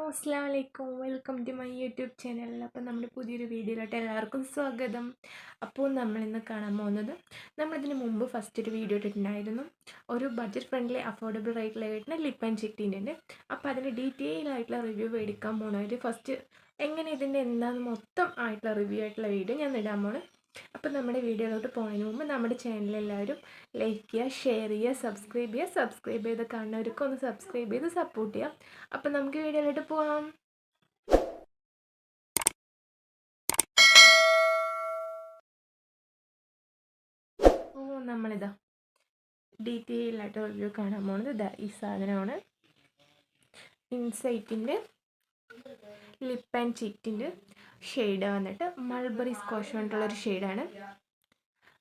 അസ്സലാമു അലൈക്കും. Welcome to my YouTube channel. അപ്പോൾ നമ്മുടെ പുതിയൊരു വീഡിയോയിലോട്ട് എല്ലാവർക്കും സ്വാഗതം. അപ്പോൾ നമ്മളിന്ന് കാണാൻ പോകുന്നത്, നമ്മളിതിന് മുമ്പ് ഫസ്റ്റ് ഒരു വീഡിയോ ഇട്ടിട്ടുണ്ടായിരുന്നു. ഒരു ബഡ്ജറ്റ് ഫ്രണ്ട്ലി അഫോർഡബിൾ റേറ്റിലായിട്ടുള്ള ലിപ്പ് ആൻഡ് ചിക്കിൻ്റെ ഉണ്ട്. അപ്പോൾ അതിന് ഡീറ്റെയിൽ ആയിട്ടുള്ള റിവ്യൂ മേടിക്കാൻ പോകുന്നവർ ഫസ്റ്റ് എങ്ങനെ ഇതിൻ്റെ എന്താണെന്ന് മൊത്തം ആയിട്ടുള്ള റിവ്യൂ ആയിട്ടുള്ള വീഡിയോ ഞാൻ ഇടാൻ പോണ്. അപ്പോൾ നമ്മുടെ വീഡിയോയിലോട്ട് പോകുന്നതിന് മുമ്പ് നമ്മുടെ ചാനൽ എല്ലാവരും ലൈക്ക് ചെയ്യുക, ഷെയർ ചെയ്യുക, സബ്സ്ക്രൈബ് ചെയ്ത് കാണുന്നവർക്കും ഒന്ന് സബ്സ്ക്രൈബ് ചെയ്ത് സപ്പോർട്ട് ചെയ്യുക. അപ്പം നമുക്ക് വീഡിയോയിലോട്ട് പോകാം. നമ്മളിതാ ഡീറ്റെയിൽ ആയിട്ട് റിവ്യൂ കാണാൻ പോകുന്നത് ഇതാ ഈ സാധനമാണ്. ഇൻസൈറ്റിൻ്റെ ലിപ്പ് ആൻഡ് ചിക്കിൻ്റെ ഷെയ്ഡ് വന്നിട്ട് മൾബറി സ്കോഷ് പറഞ്ഞിട്ടുള്ളൊരു ഷെയ്ഡാണ്.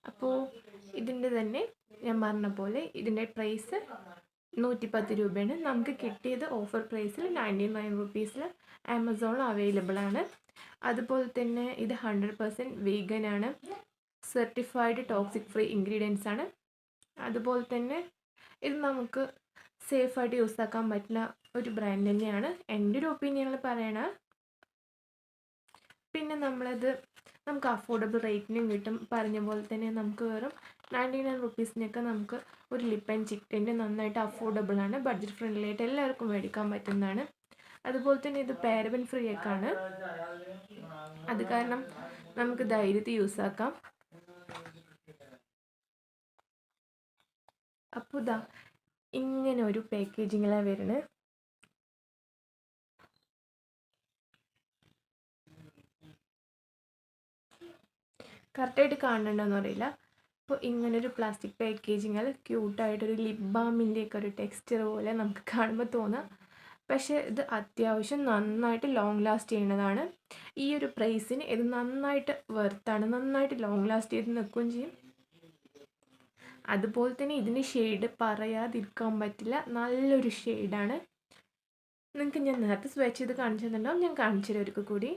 അപ്പോൾ ഇതിൻ്റെ തന്നെ ഞാൻ പറഞ്ഞ പോലെ ഇതിൻ്റെ പ്രൈസ് 110 രൂപയാണ്. നമുക്ക് കിട്ടിയത് ഓഫർ പ്രൈസിൽ 99 റുപ്പീസിൽ ആമസോണിൽ അവൈലബിൾ ആണ്. അതുപോലെ തന്നെ ഇത് 100% വീഗൻ ആണ്, സർട്ടിഫൈഡ് ടോക്സിക് ഫ്രീ ഇൻഗ്രീഡിയൻസ് ആണ്. അതുപോലെ തന്നെ ഇത് നമുക്ക് സേഫായിട്ട് യൂസ് ആക്കാൻ പറ്റുന്ന ഒരു ബ്രാൻഡ് തന്നെയാണ്, എൻ്റെ ഒരു ഒപ്പീനിയനിൽ പറയണ. പിന്നെ നമുക്ക് അഫോർഡബിൾ റേറ്റിനും കിട്ടും. പറഞ്ഞ പോലെ തന്നെ നമുക്ക് വെറും 99 റുപ്പീസിനൊക്കെ നമുക്ക് ഒരു ലിപ്പ് ആൻഡ് ചിക്കിൻ്റെ നന്നായിട്ട് അഫോർഡബിൾ ആണ്, ബഡ്ജറ്റ് ഫ്രണ്ട്ലി ആയിട്ട് എല്ലാവർക്കും മേടിക്കാൻ പറ്റുന്നതാണ്. അതുപോലെ തന്നെ ഇത് പാരബൻ ഫ്രീ ഒക്കെ ആണ്. അത് കാരണം നമുക്ക് ധൈര്യത്തിൽ യൂസ് ആക്കാം. അപ്പോൾ ഇതാ ഇങ്ങനെ ഒരു പാക്കേജിങ്ങിലാണ് വരുന്നത്. കറക്റ്റായിട്ട് കാണുന്നുണ്ടോയെന്ന് അറിയില്ല. അപ്പോൾ ഇങ്ങനൊരു പ്ലാസ്റ്റിക് പാക്കേജിങ്ങിൽ ക്യൂട്ടായിട്ടൊരു ലിപ് ബാമിൻ്റെയൊക്കെ ഒരു ടെക്സ്ചർ പോലെ നമുക്ക് കാണുമ്പോൾ തോന്നാം. പക്ഷേ ഇത് അത്യാവശ്യം നന്നായിട്ട് ലോങ് ലാസ്റ്റ് ചെയ്യുന്നതാണ്. ഈ ഒരു പ്രൈസിന് ഇത് നന്നായിട്ട് വെർത്താണ്, നന്നായിട്ട് ലോങ് ലാസ്റ്റ് ചെയ്ത് നിൽക്കുകയും ചെയ്യും. അതുപോലെ തന്നെ ഇതിൻ്റെ ഷെയ്ഡ് പറയാതിരിക്കാൻ പറ്റില്ല, നല്ലൊരു ഷെയ്ഡാണ്. നിങ്ങൾക്ക് ഞാൻ നേരത്തെ സ്വാച്ച് ചെയ്ത് കാണിച്ചു തന്നിട്ടുണ്ടാവും, ഞാൻ കാണിച്ചു തരാം ഒരിക്കൽ കൂടി.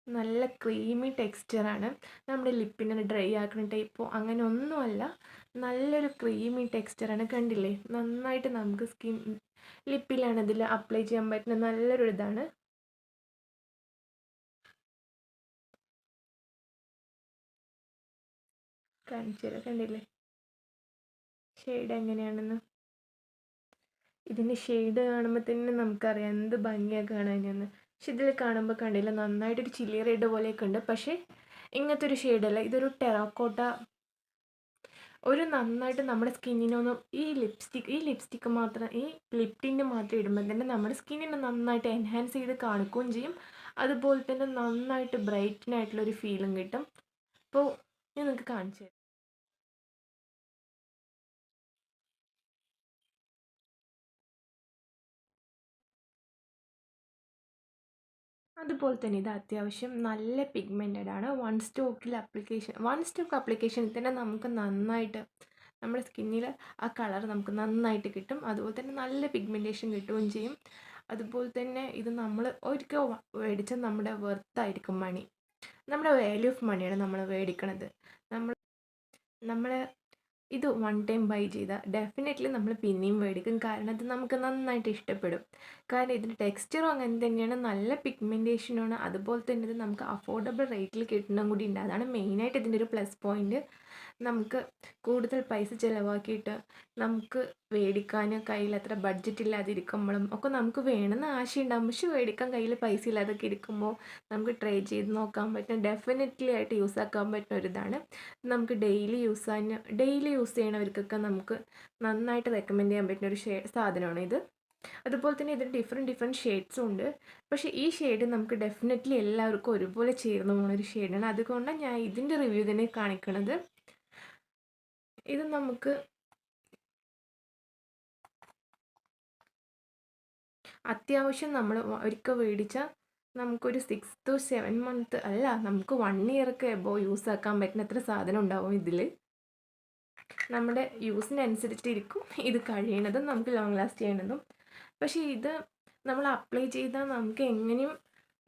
നല്ല ക്രീമി ടെക്സ്ചറാണ്. നമ്മുടെ ലിപ്പിനെ ഡ്രൈ ആക്കുന്ന ടൈപ്പോ അങ്ങനെ ഒന്നുമല്ല, നല്ലൊരു ക്രീമി ടെക്സ്ചറാണ്. കണ്ടില്ലേ, നന്നായിട്ട് നമുക്ക് ലിപ്പിലാണ് ഇതിൽ അപ്ലൈ ചെയ്യാൻ പറ്റുന്ന നല്ലൊരു ഇതാണ്. കാണിച്ചു തരാം, കണ്ടില്ലേ ഷെയ്ഡ് എങ്ങനെയാണെന്ന്. ഇതിൻ്റെ ഷെയ്ഡ് കാണുമ്പോൾ തന്നെ നമുക്കറിയാം എന്ത് ഭംഗിയാണ് കാണാനെന്ന്. പക്ഷെ ഇതിൽ കാണുമ്പോൾ കണ്ടില്ല, നന്നായിട്ടൊരു ചില്ലി റെഡ് പോലെയൊക്കെ ഉണ്ട്. പക്ഷേ ഇങ്ങനത്തെ ഒരു ഷെയ്ഡല്ല, ഇതൊരു ടെറാക്കോട്ട. ഒരു നന്നായിട്ട് നമ്മുടെ സ്കിന്നിനൊന്നും ഈ ലിപ്സ്റ്റിക്ക് മാത്രം, ഈ ലിപ് ടിൻ്റ് മാത്രം ഇടുമ്പോൾ തന്നെ നമ്മുടെ സ്കിന്നിനെ നന്നായിട്ട് എൻഹാൻസ് ചെയ്ത് കാണിക്കുകയും ചെയ്യും. അതുപോലെ തന്നെ നന്നായിട്ട് ബ്രൈറ്റനായിട്ടുള്ളൊരു ഫീലും കിട്ടും. അപ്പോൾ ഞാൻ നിങ്ങൾക്ക് കാണിച്ചു തരാം. അതുപോലെ തന്നെ ഇത് അത്യാവശ്യം നല്ല പിഗ്മെൻറ്റഡ് ആണ്. വൺ സ്റ്റോക്ക് അപ്ലിക്കേഷനിൽ തന്നെ നമുക്ക് നന്നായിട്ട് നമ്മുടെ സ്കിന്നിൽ ആ കളർ നമുക്ക് നന്നായിട്ട് കിട്ടും. അതുപോലെ തന്നെ നല്ല പിഗ്മെൻറ്റേഷൻ കിട്ടുകയും ചെയ്യും. അതുപോലെ തന്നെ ഇത് നമ്മൾ ഒരിക്കൽ മേടിച്ചാൽ നമ്മുടെ വെർത്തായിരിക്കും മണി, നമ്മുടെ വാല്യൂ ഓഫ് മണിയാണ് നമ്മൾ മേടിക്കണത്. നമ്മൾ ഇത് വൺ ടൈം ബൈ ചെയ്താൽ ഡെഫിനറ്റ്ലി നമ്മൾ പിന്നെയും മേടിക്കും. കാരണം ഇത് നമുക്ക് നന്നായിട്ട് ഇഷ്ടപ്പെടും. കാരണം ഇതിൻ്റെ ടെക്സ്ചറും അങ്ങനെ തന്നെയാണ്, നല്ല പിഗ്മെൻറ്റേഷനാണ്. അതുപോലെ തന്നെ ഇത് നമുക്ക് അഫോർഡബിൾ റേറ്റിൽ കിട്ടണം കൂടി ഉണ്ട്. അതാണ് മെയിനായിട്ട് ഇതിൻ്റെ ഒരു പ്ലസ് പോയിൻറ്റ്. നമുക്ക് കൂടുതൽ പൈസ ചിലവാക്കിയിട്ട് നമുക്ക് മേടിക്കാൻ കയ്യിൽ അത്ര ബഡ്ജറ്റ് ഇല്ലാതിരിക്കുമ്പോഴും ഒക്കെ നമുക്ക് വേണമെന്ന് ആശയുണ്ടാകും. പക്ഷെ മേടിക്കാൻ കയ്യിൽ പൈസ ഇല്ലാതൊക്കെ ഇരിക്കുമ്പോൾ നമുക്ക് ട്രൈ ചെയ്ത് നോക്കാൻ പറ്റുന്ന, ഡെഫിനറ്റ്ലി ആയിട്ട് യൂസ് ആക്കാൻ പറ്റുന്ന ഒരിതാണ്. നമുക്ക് ഡെയിലി യൂസ് ചെയ്യണവർക്കൊക്കെ നമുക്ക് നന്നായിട്ട് റെക്കമെൻഡ് ചെയ്യാൻ പറ്റുന്ന ഒരു സാധനമാണ് ഇത്. അതുപോലെ തന്നെ ഇതിന് ഡിഫറെൻറ്റ് ഷെയ്ഡ്സും ഉണ്ട്. പക്ഷേ ഈ ഷെയ്ഡ് നമുക്ക് ഡെഫിനറ്റ്ലി എല്ലാവർക്കും ഒരുപോലെ ചേർന്ന് പോകുന്നൊരു ഷെയ്ഡാണ്. അതുകൊണ്ടാണ് ഞാൻ ഇതിൻ്റെ റിവ്യൂ തന്നെ കാണിക്കണത്. ഇത് നമുക്ക് അത്യാവശ്യം നമ്മൾ ഒരിക്കൽ മേടിച്ചാൽ നമുക്കൊരു 6 to 7 month അല്ല, നമുക്ക് 1 year എബോവ് യൂസ് ആക്കാൻ പറ്റുന്ന അത്ര സാധനം ഉണ്ടാവും ഇതിൽ. നമ്മുടെ യൂസിനനുസരിച്ചിരിക്കും ഇത് കഴിയണതും നമുക്ക് ലോങ് ലാസ്റ്റ് ചെയ്യണതും. പക്ഷേ ഇത് നമ്മൾ അപ്ലൈ ചെയ്താൽ നമുക്ക് എങ്ങനെയും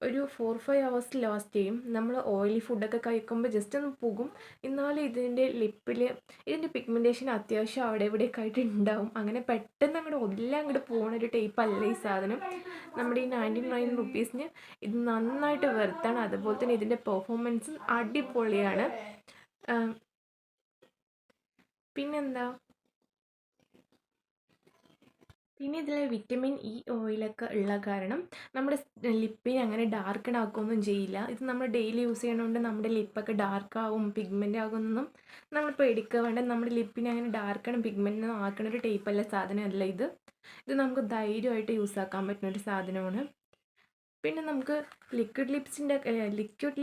ഒരു 4-5 ഹവേഴ്സ് ലാസ്റ്റ് ചെയ്യും. നമ്മൾ ഓയിലി ഫുഡൊക്കെ കഴിക്കുമ്പോൾ ജസ്റ്റ് ഒന്ന് പോകും. എന്നാലും ഇതിൻ്റെ പിഗ്മെൻറ്റേഷൻ അത്യാവശ്യം അവിടെ ഇവിടെയൊക്കെ ആയിട്ട് ഉണ്ടാവും. അങ്ങനെ പെട്ടെന്ന് എല്ലാം അങ്ങോട്ട് പോകുന്ന ഒരു ടൈപ്പ് അല്ല ഈ സാധനം. നമ്മുടെ ഈ 99 റുപ്പീസിന് ഇത് നന്നായിട്ട് വെർത്താണ്. അതുപോലെ തന്നെ ഇതിൻ്റെ പെർഫോമൻസും അടിപൊളിയാണ്. പിന്നെന്താ, പിന്നെ ഇതിൽ വിറ്റമിൻ ഇ ഓയിലൊക്കെ ഉള്ള കാരണം നമ്മുടെ ലിപ്പിനെ അങ്ങനെ ഡാർക്കൺ ആക്കുകയൊന്നും ചെയ്യില്ല. ഇത് നമ്മൾ ഡെയിലി യൂസ് ചെയ്യണതുകൊണ്ട് നമ്മുടെ ലിപ്പൊക്കെ ഡാർക്കാവും, പിഗ്മെൻ്റ് ആകുമെന്നൊന്നും നമ്മൾ പേടിക്കുക വേണ്ട. നമ്മുടെ ലിപ്പിനെ അങ്ങനെ ഡാർക്കണം, പിഗ്മെൻ്റ് ആക്കണ ഒരു ടൈപ്പല്ല സാധനമല്ല ഇത്. ഇത് നമുക്ക് ധൈര്യമായിട്ട് യൂസ് ആക്കാൻ പറ്റുന്ന ഒരു സാധനമാണ്. പിന്നെ നമുക്ക് ലിക്വിഡ്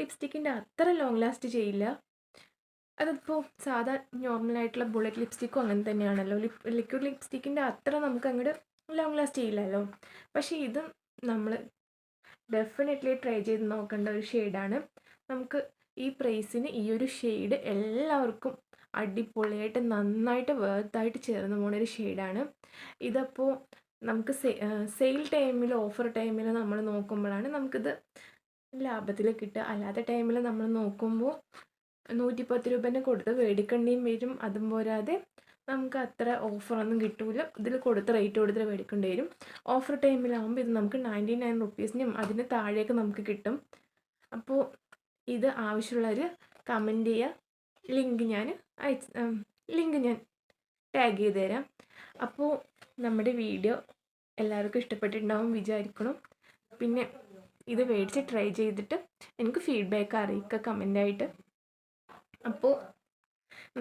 ലിപ്സ്റ്റിക്കിൻ്റെ അത്ര ലോങ് ലാസ്റ്റ് ചെയ്യില്ല. അതിപ്പോൾ സാധാ നോർമലായിട്ടുള്ള ബുള്ളറ്റ് ലിപ്സ്റ്റിക്കും അങ്ങനെ തന്നെയാണല്ലോ. ലിക്വിഡ് ലിപ്സ്റ്റിക്കിൻ്റെ അത്ര നമുക്ക് അങ്ങോട്ട് ലോങ് ലാസ്റ്റ് ചെയ്യില്ലല്ലോ. പക്ഷേ ഇത് നമ്മൾ ഡെഫിനറ്റ്ലി ട്രൈ ചെയ്ത് നോക്കേണ്ട ഒരു ഷെയ്ഡാണ്. നമുക്ക് ഈ പ്രൈസിന് ഈ ഒരു ഷെയ്ഡ് എല്ലാവർക്കും അടിപൊളിയായിട്ട് നന്നായിട്ട് വേർത്തായിട്ട് ചേർന്ന് പോകുന്നൊരു ഷെയ്ഡാണ്. ഇതപ്പോൾ നമുക്ക് സെയിൽ ടൈമിൽ, ഓഫർ ടൈമിൽ നമ്മൾ നോക്കുമ്പോഴാണ് നമുക്കിത് ലാഭത്തിൽ കിട്ടുക. അല്ലാത്ത ടൈമിൽ നമ്മൾ നോക്കുമ്പോൾ 110 രൂപേനെ കൊടുത്ത് മേടിക്കേണ്ടിയും വരും. അതും പോരാതെ നമുക്ക് അത്ര ഓഫറൊന്നും കിട്ടില്ല. ഇതിൽ റേറ്റ് കൊടുത്ത് മേടിക്കേണ്ടി വരും. ഓഫർ ടൈമിലാകുമ്പോൾ ഇത് നമുക്ക് 99 റുപ്പീസിനും അതിന് താഴേക്ക് നമുക്ക് കിട്ടും. അപ്പോൾ ഇത് ആവശ്യമുള്ളവർ കമൻറ്റ് ചെയ്യുക. ലിങ്ക് ഞാൻ ടാഗ് ചെയ്ത് തരാം. അപ്പോൾ നമ്മുടെ വീഡിയോ എല്ലാവർക്കും ഇഷ്ടപ്പെട്ടിട്ടുണ്ടാവും വിചാരിക്കണം. പിന്നെ ഇത് മേടിച്ച് ട്രൈ ചെയ്തിട്ട് എനിക്ക് ഫീഡ്ബാക്ക് അറിയിക്കുക കമൻ്റായിട്ട്. അപ്പോൾ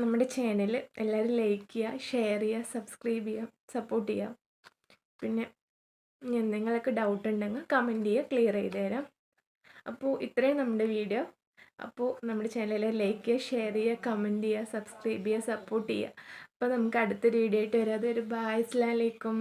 നമ്മുടെ ചാനൽ എല്ലാവരും ലൈക്ക് ചെയ്യുക, ഷെയർ ചെയ്യുക, സബ്സ്ക്രൈബ് ചെയ്യുക, സപ്പോർട്ട് ചെയ്യുക. പിന്നെ എന്തെങ്കിലുമൊക്കെ ഡൗട്ട് ഉണ്ടെങ്കിൽ കമൻറ്റ് ചെയ്യുക, ക്ലിയർ ചെയ്ത് തരാം. അപ്പോൾ ഇത്രയും നമ്മുടെ വീഡിയോ. അപ്പോൾ നമ്മുടെ ചാനൽ ലൈക്ക് ചെയ്യുക, ഷെയർ ചെയ്യുക, കമൻറ്റ് ചെയ്യുക, സബ്സ്ക്രൈബ് ചെയ്യുക, സപ്പോർട്ട് ചെയ്യുക. അപ്പോൾ നമുക്ക് അടുത്തൊരു വീഡിയോ ആയിട്ട് വരാം. അതൊരു ബൈ, അസ്സലാമു അലൈക്കും.